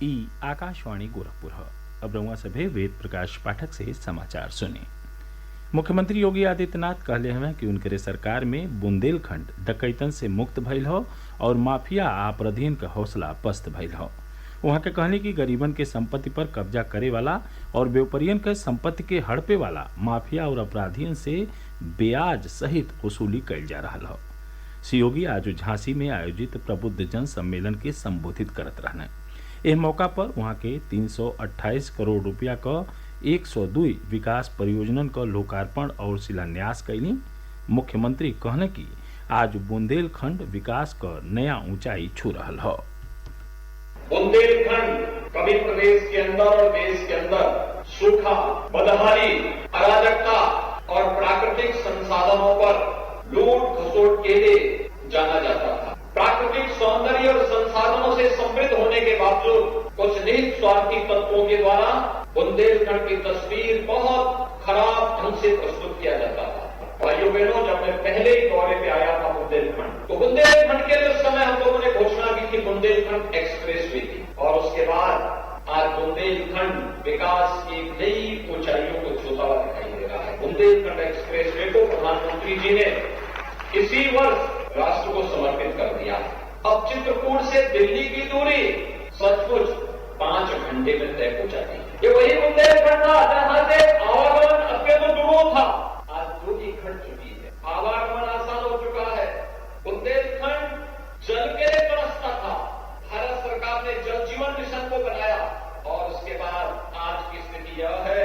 ई आकाशवाणी गोरखपुर है। अब रउआ सभे वेद प्रकाश पाठक से समाचार सुने। मुख्यमंत्री योगी आदित्यनाथ कहले हवे कि उनकरे सरकार में बुंदेलखंड डकैतन से मुक्त भइल हो और माफिया आ अपराधियन क हौसला पस्त भइल हो। वहां के कहनी कि गरीबन के संपत्ति पर कब्जा करे वाला और व्यापारियन के संपत्ति के हड़पे वाला माफिया और अपराधियन से ब्याज सहित वसूली कैल जा रहा हो। श्री योगी आज झांसी में आयोजित प्रबुद्ध जन सम्मेलन के संबोधित करत रहने। एह मौका पर वहां के 328 करोड़ रुपया क 102 विकास परियोजनन क लोकार्पण और शिलान्यास कैली। मुख्यमंत्री कहने कि आज बुंदेलखंड विकास क नया ऊंचाई छू रहल हो। बुंदेलखंड कभी प्रदेश के अंदर और देश के अंदर सूखा, बदहाली, अराजकता और प्राकृतिक संसाधनों पर लूट खसोट के लिए जाना जाता था। प्राकृतिक सौंदर्य और संसाधनों से समृद्ध होने के बावजूद कुछ निहित स्वार्थी तत्वों के द्वारा बुंदेलखंड की तस्वीर बहुत खराब ढंग से प्रस्तुत किया जाता था। भाइयों बहनों, जब मैं पहले ही दौरे पे आया था बुंदेलखंड, तो बुंदेलखंड के लिए उस समय हम लोगों ने घोषणा की थी बुंदेलखंड एक्सप्रेस वे की, और उसके बाद आज बुंदेलखंड विकास की नई ऊंचाइयों को छूता हुआ दिखाई दे रहा है। बुंदेलखंड एक्सप्रेस वे को प्रधानमंत्री जी ने इसी वर्ष राष्ट्र को समर्पित कर दिया। अब चित्रकूट से दिल्ली की दूरी सचमुच 5 घंटे में तय हो जाती है। ये वही बुंदेलखंड था जहां से आवागमन अत्यंत दुरूह था, आज दूरी घट चुकी है, आवागमन आसान हो चुका है। बुंदेलखंड जल के लिए तरसता था, भारत सरकार ने जल जीवन मिशन को बनाया और उसके बाद आज की स्थिति यह है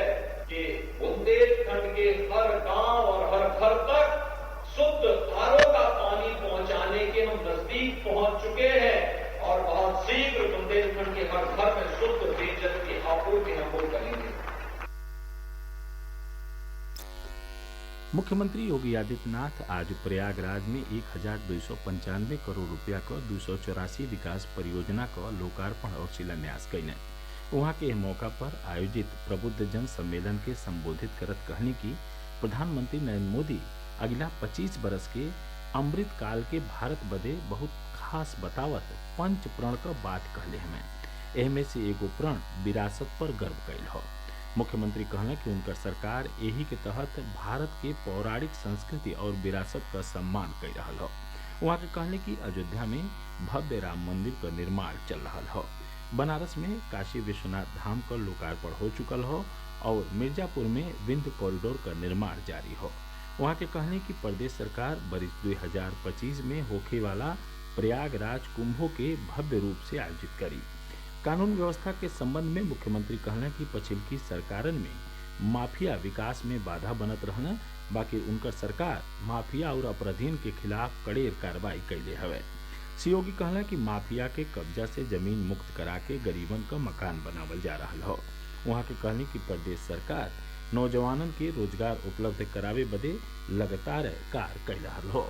कि बुंदेलखंड के हर गांव और हर घर तक शुद्ध आरओ का पानी पहुंचाने के हम नजदीक पहुंच चुके हैं और बहुत शीघ्र बुंदेलखंड के हर घर में शुद्ध पेयजल की आपूर्ति हम लोग करेंगे। मुख्यमंत्री योगी आदित्यनाथ आज प्रयागराज में 1295 करोड़ रुपया क 284 विकास परियोजना क लोकार्पण और शिलान्यास कैने। वहां के मौका पर आयोजित प्रबुद्ध जन सम्मेलन के संबोधित करत कहनी कि प्रधानमंत्री नरेंद्र मोदी अगला 25 बरस के अमृत काल के भारत बदे बहुत खास बतावत 5 प्रण क बात कहले हमें। एहमे से एगो प्रण विरासत पर गर्व कैल हो। मुख्यमंत्री कहने कि उनकर सरकार यही के तहत भारत के पौराणिक संस्कृति और विरासत का सम्मान कर रहा हो। वहाँ के कहने की अयोध्या में भव्य राम मंदिर का निर्माण चल रहा हो। बनारस में काशी विश्वनाथ धाम का लोकार्पण हो चुकल हो और मिर्जापुर में विंध्य कॉरिडोर का निर्माण जारी हो। वहाँ के कहने की प्रदेश सरकार बरिस 2025 में होखे वाला प्रयागराज कुंभों के भव्य रूप से आयोजित करी। कानून व्यवस्था के संबंध में मुख्यमंत्री कहना कि पछिलकी सरकारन में माफिया विकास में बाधा बनत रहना, बाकी उनकर सरकार माफिया और अपराधियन के खिलाफ कड़ेर कार्रवाई कैले हवे। श्री योगी कहला कि माफिया के कब्जा से जमीन मुक्त करा के गरीबन का मकान बनावल जा रहा हो। वहाँ के कहनी कि प्रदेश सरकार नौजवानन के रोजगार उपलब्ध करावे बदे लगातार कार्य कर रहा हो।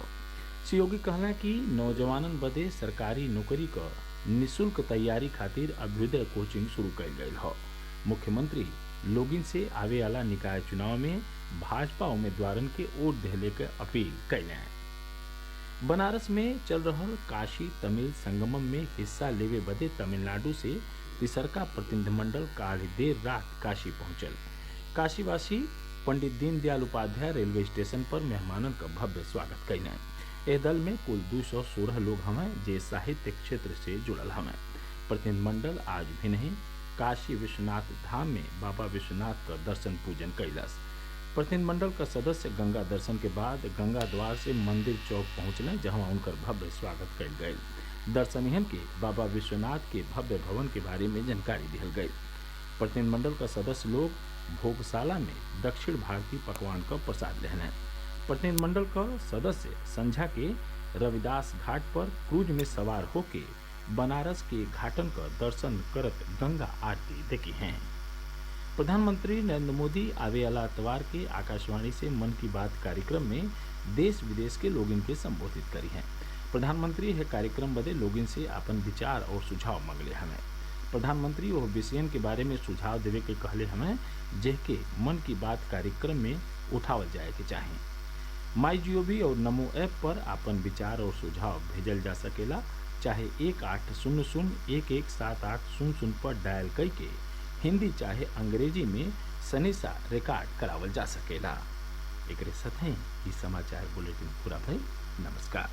श्री योगी कहला कि नौजवानन बदे सरकारी नौकरी क निःशुल्क तैयारी खातिर अभ्युदय कोचिंग शुरू कैल गयल हो। मुख्यमंत्री लोगिन से आवे वाला निकाय चुनाव में भाजपा उम्मीदवारन के वोट देहले के अपील कैले। बनारस में चल रहल काशी तमिल संगमम में हिस्सा लेवे बदे तमिलनाडु से तिसरका प्रतिनिधिमंडल काल देर रात काशी पहुंचल। काशीवासी पंडित दीनदयाल उपाध्याय रेलवे स्टेशन पर मेहमानन का भव्य स्वागत कैले। एह दल में कुल 216 लोग हमें जे साहित्य क्षेत्र से जुड़ल हमें। प्रतिनिधिमंडल आज भी नहीं काशी विश्वनाथ धाम में बाबा विश्वनाथ का दर्शन पूजन कैलस। प्रतिनिधिमंडल का सदस्य गंगा दर्शन के बाद गंगा द्वार से मंदिर चौक पहुंचने, जहां उनकर भव्य स्वागत कैल गये। दर्शनियन के बाबा विश्वनाथ के भव्य भवन के बारे में जानकारी दिहल गई। प्रतिनिधिमंडल का सदस्य लोग भोगशाला में दक्षिण भारतीय पकवान का प्रसाद लेने। प्रतिनिधिमंडल का सदस्य संझा के रविदास घाट पर क्रूज में सवार होके बनारस के घाटन का दर्शन करत गंगा आरती देखी हैं। प्रधानमंत्री नरेंद्र मोदी आवे वाला इतवार के आकाशवाणी से मन की बात कार्यक्रम में देश विदेश के लोगन के संबोधित करी हैं। प्रधानमंत्री यह कार्यक्रम बदे लोगन से अपन विचार और सुझाव मांगले हमें। प्रधानमंत्री वह विषयन के बारे में सुझाव देवे के कहले हमें जेके मन की बात कार्यक्रम में उठावल जाए के चाहे। माई जीओवी और नमो ऐप पर अपन विचार और सुझाव भेजल जा सकेला। चाहे 1800-117800 पर डायल करके हिंदी चाहे अंग्रेजी में सनेसा रिकॉर्ड करावल जा सकेला। एकरे साथ ही समाचार बुलेटिन पूरा भइल। नमस्कार।